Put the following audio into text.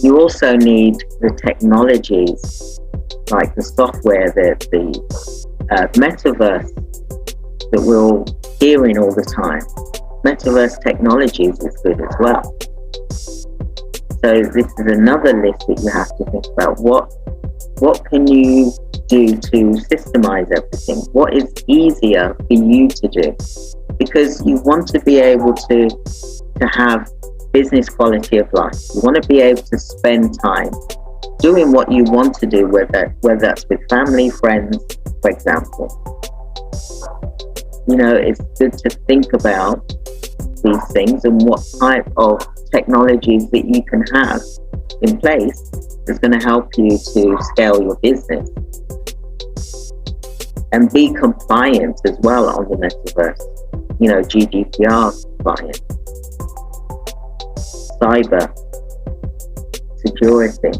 You also need the technologies, like the software, the metaverse that we're all hearing all the time. Metaverse technologies is good as well. So this is another list that you have to think about. What can you do to systemize everything? What is easier for you to do? Because you want to be able to have business quality of life. You want to be able to spend time doing what you want to do, whether that's with family, friends, for example. You know, it's good to think about these things and what type of technologies that you can have in place that's going to help you to scale your business and be compliant as well on the metaverse. You know, GDPR compliant, cyber security.